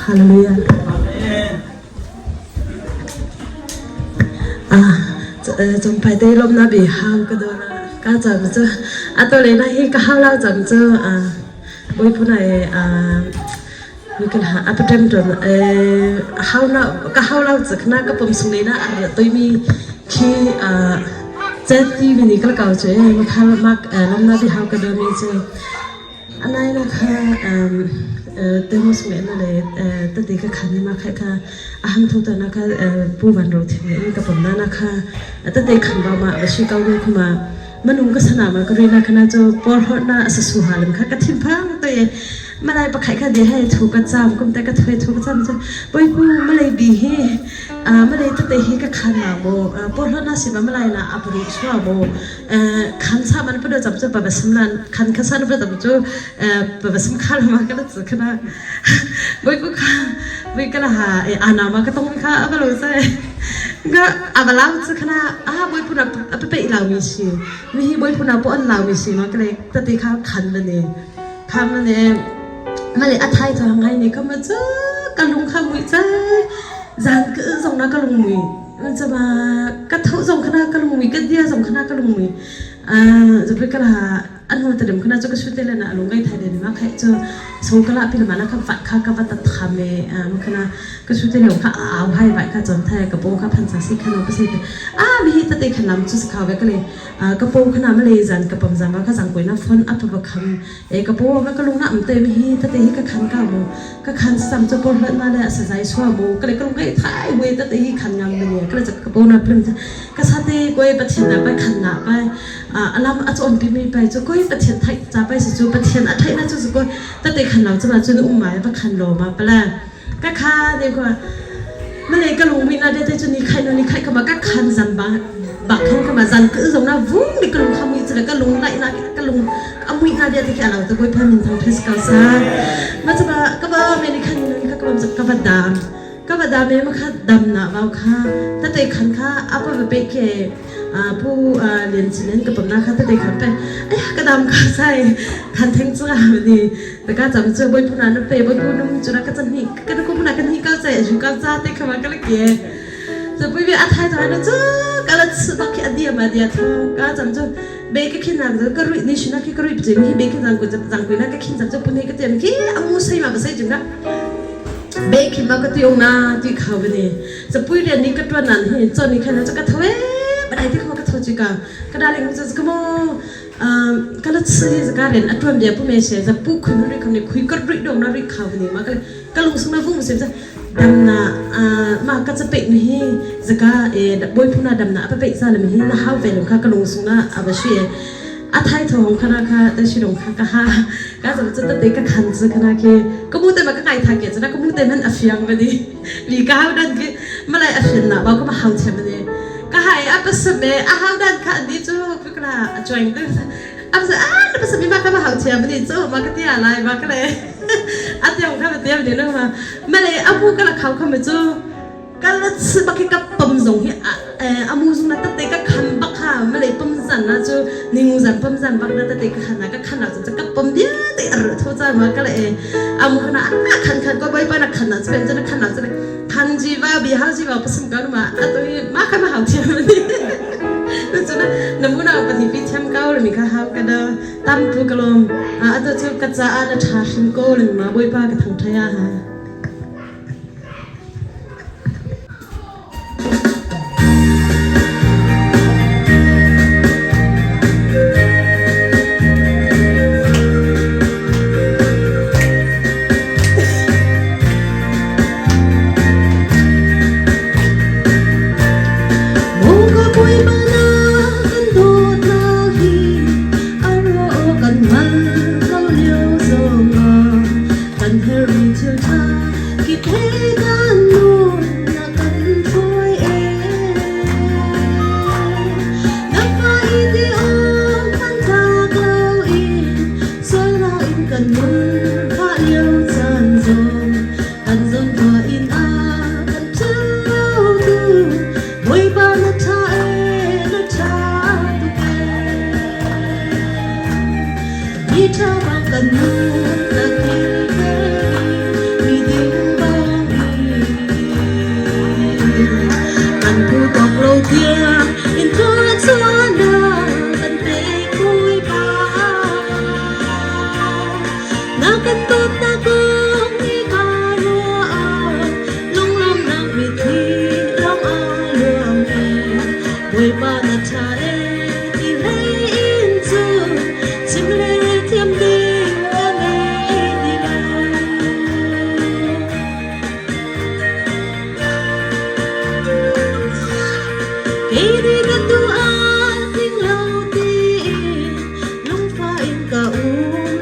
ฮาเลลูยาจงไปได้ลมนาบีฮาวก็โดนก็จำเจอตัวเลยนะที่ก็ฮาวเราจำเจอบุยผู้ไหนมีกันหาอัปเดตจนฮาวเราก็ฮาวเราจากนั้นก็ผมสุนีนะตัวมีที่เจ็ดที่วินิก็เก่าเจอมาฮาวมักลมนาบีฮาวก็โดนมีเจออันนั้นนะคะเต็มสมัยนั่นเลยตั้งแต่ก็ขันนี่มาค่ะอาหารทุกตัวนะคะผู้บรรลุถึงนี่กับผมนั่นนะคะตั้งแต่ขันเรามาชิเกาลูกมามันนุ่งก็สนามก็เรียนนะคะน่าจะปอร์ฮอน่าสุสุฮาลมค่ะก็ทิ้งพังตัวมาได้ปะไข่ค่ะเดี๋ยวให้ถูกกระจำกุมแต่ก็ถอยถูกกระจำจะไปผู้มาเลยบีให้มาเลยตั้งแต่ให้ก็ขันมาโบปอร์ฮอน่าสิมาเลยนะอัปรุชัวโบขันสามันเป็นเรื่องจำจะแบบสำนันขันข้าศึกเป็นจำจะแบบสำคัญมากก็เลยจะขนาดไปผู้ค่ะไปก็ละหานามาก็ต้องมีค่ะอะไรรู้สึกก็อาบล้างจะขนาดไปผู้นับไปอีลาวมีสิมีไปผู้นับปอนลาวมีสิมาก็เลยตั้งแต่ข้าขันมันเองข้ามันเองมาเลยอัฐายทางไงนี่ก็มาเจอกระลุงข้ามุยเจจานก็ส่งนักกระลุงมุยมันจะมากระทุ้ส่งคณะกระลุงมุยก็เดียส่งคณะกระลุงมุยจะไปกระหาอันนั้นแต่เดิมคณะจะก็ช่วยได้เลยนะลุงไก่ไทยเดินมาใครจะส่งกระลาพิลมานะครับฝักข้ากับวัตถุธรรมมันคณะก็ช่วยได้เลยข้าเอาให้ใบข้าจนไทยกระโปรงข้าพันธุ์สิขนมพิเศษมีที่ตัดขนมจุดข่าวไว้ก็เลยกระโปรงขนาดมาเลยจันกระป๋องจันว่าข้าสั่งก๋วยน้ำฝนอัปปะคำกระโปรงว่าก็ลุงน้ำเต็มที่ตัดที่ก็ขันก้าวโมก็ขันซ้ำจะปนเล่นมาเนี่ยสะใจชั่วโมก็เลยก็ลุงไก่ไทยเวตัดที่ขันงามเลยก็เลยจะกระโปรงน้ำพลึงก็สัตย์ก๋วยปะเทียนไปขันหนาไปอารมณ์อาจจะอ่อนพิมีไปจะก๋วยปะเทียนไทยจะไปสิจูปะเทียนไทยน่าจะก๋วยตัดที่ขันเราจะมาจุนอุ้มหมายว่าขันโลมาไปแล้วก็ข้าเดี๋ยวก็เมื่อไรก็ลุงวินาได้จุนี่ใครโน่นนี่ใครเข้ามาก็ขันจันบักขันเข้ามาจันคือตรงนั้นวุ้งนี่ก็ลุงทำมิจะแล้วก็ลุงไล่นาก็ลุงเอามินาเดียที่แค่เราจะก๋วยพันทางเพสกาซามาจะมาก็ว่าเมนิคันนี่ก็ว่าจะก็ว่าดามก็ว่าดามเนี่ยมันค่ะดำหนาเราค่ะแต่ตัวขันค่ะอัปไปเกผู้เรียนจีนกับผมนะคะแต่เด็กขันไปกระดำขาใส่ขันแทงจ้าแบบนี้แต่ก็จำเจอบอยผู้นั้นไปบอยผู้นุ่มจุนักจันนี่ก็ต้องผู้นั้นกันที่ก้าวใจจุก้าวจ้าเด็กขมันก็เลยเก๋จะไปวิอาทัยทำไมนะจ้าก็เลยสุดตักแค่เดียมาเดียท้องก็จำเจอเบกขี้หนักก็รุ่ยนี่ชุนักก็รุ่ยไปจีนที่เบกจังกุจะจังกุนักก็ขี้จำเจอปุ่นให้ก็เต็มขี้อามูใส่มาไปใส่จุนักเบกขี้มาก็ตีองนาตีเขาแบบนี้จะปุ้ยเรียนนี่ก็ตัวนั้นเห็นจนนี่แค่นั้นจะก็ทวีบัดนี้ที่เขาก็ทำจิกาก็ได้เลยมันจะก็ก็เลยซื้อจะการเรียนอัตราเดียผู้เมย์เสียจะปุ๊บคุยมันเรื่องคำนี้คุยก็ริดดงนะริดข่าวนี้มาก็ลงสมัยฟุ้งเสียจะดำนามาก็จะเป็นนี่จะก็บอยผู้น่าดำนาไปเป็นซาเลยมีน่าห้าวไปลงค่ะก็ลงสมัยอาบะชีอาไทยทองคณะค่ะแต่ชิลงค่ะก็ฮะก็จะตัดเด็กก็ขันจะคณะคือก็มุ่งแต่มาก็ไก่ทาเกศจะก็มุ่งแต่มันอัฟยังไปดิลีก้าวดันคือมาเลยอัฟยันนะบอกก็มาห้าวเชื่อมันเนี่ยก็ให้อัปสมัยห้าวดันค่ะดิจูฟิกระจอยก็อัปสอัปสมัยมาก็มาห้าวเชื่อมันดิจูมาก็ที่อะไรมาก็เลยอันเดียวค่ะมันเดียวเดี๋ยวนึกมาเลยอามูก็ละเขาเข้ามาจูก็ละซื้อบักให้กับปั๊มส่งให้อามูส่งนัดเตะก็ขันบักค่ะมาเลยปั๊มสันนะจูนิ่งสันปั๊มสันบักนัดเตะก็ขันนะก็ขันเราจะกับปั๊มเดียวเตะทั่วใจมาก็เลยอามูขนาดขันก็ไปไปนักขันนะจะเป็นจะนักขันเราจะเป็นขันจีว่าบีฮาจีว่าผสมกันมาอันตัวนี้มาขันมาหาวเทียมนี่นั่นจะนะน้ำมันเอาปฏิพิธีเก้าเลยมีข้าวกันเด้อตั้มตัวกลมอันตัวจูกระจายอันชาชิมโก้เลยมาบวยป้ากับทางไทยฮะเธอรู้เธอ buổi ba na cha e đi lấy in chu chim lê thiêm đi ca nghe đi lại khi đi gần tu an tiếng lâu tin lung pha in cả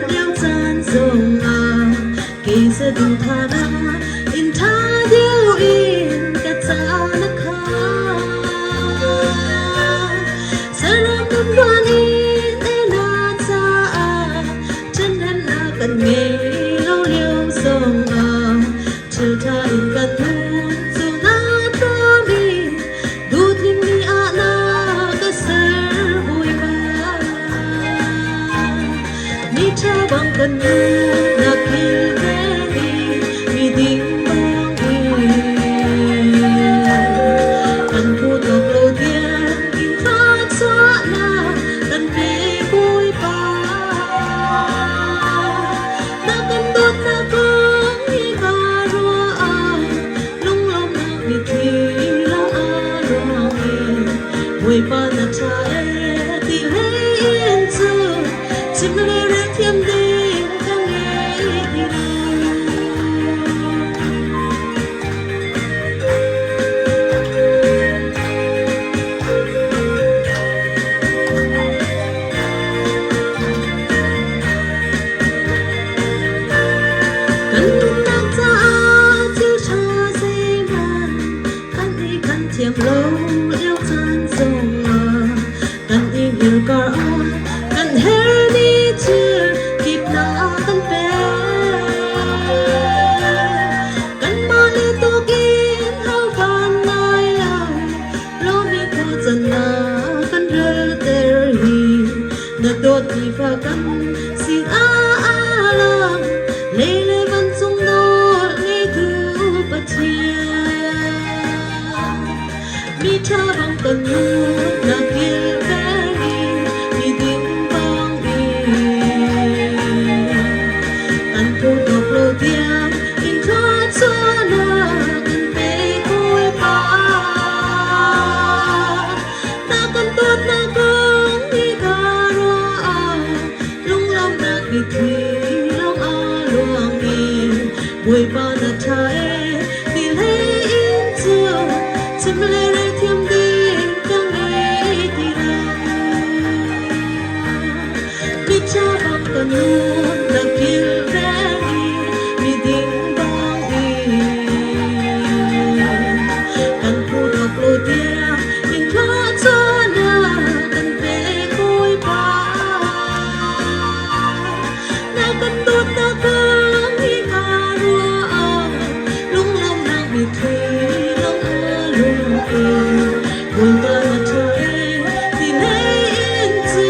leo chan sông à khi sẽ đủ tha na in tha điêu in cả cha na kha Đoàn in e na cha chân hen na cần nghe lâu liêu sông chiều tha in cần thun dù na to mi du tim mi na ka ser vui ba mi cha bang cần nu na kil ve mi ding bang kan pu tok lo dia in tha cha na cần về vui ba na cần đốt na con như ba rùa lung lòng na bị thi lòng lòng vui ba na cha e đi lấy yên chu chim lê rê thiêm đi ca nghe đi thiêm lâu liêu chan sông cần đi hiểu cỏ cần hết đi chưa kịp na cần về cần mà đi tu kín hao van mai lo mi cô chân na cần rơi ter hi na đốt đi pha cần xin lang lê lê văn sung đó lê thu bát chia mi cha bang cần nu na kil ve mi ding bang kan pu dok lo tiam in tha cho na kan pe koi pa na kan tot na kong ni ka ro lung lam na ki thi long luang ni buổi ba na cha e đi lấy in chu chim lê thiêm đi ca nghe đi lại mi cha bang cần nu na kil ve mi ding bang kan pu dok lo dia in tha cho na kan pe koi pa na kan tot na kang hi ka rua lung long na mi thi long lung buổi ba na cha e đi lấy in chu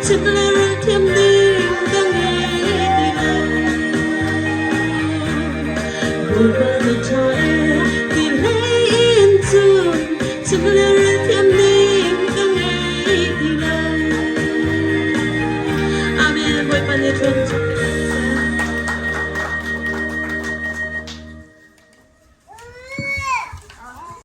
chim lê thiêm đi ca nghe đi lại buổi ba na cha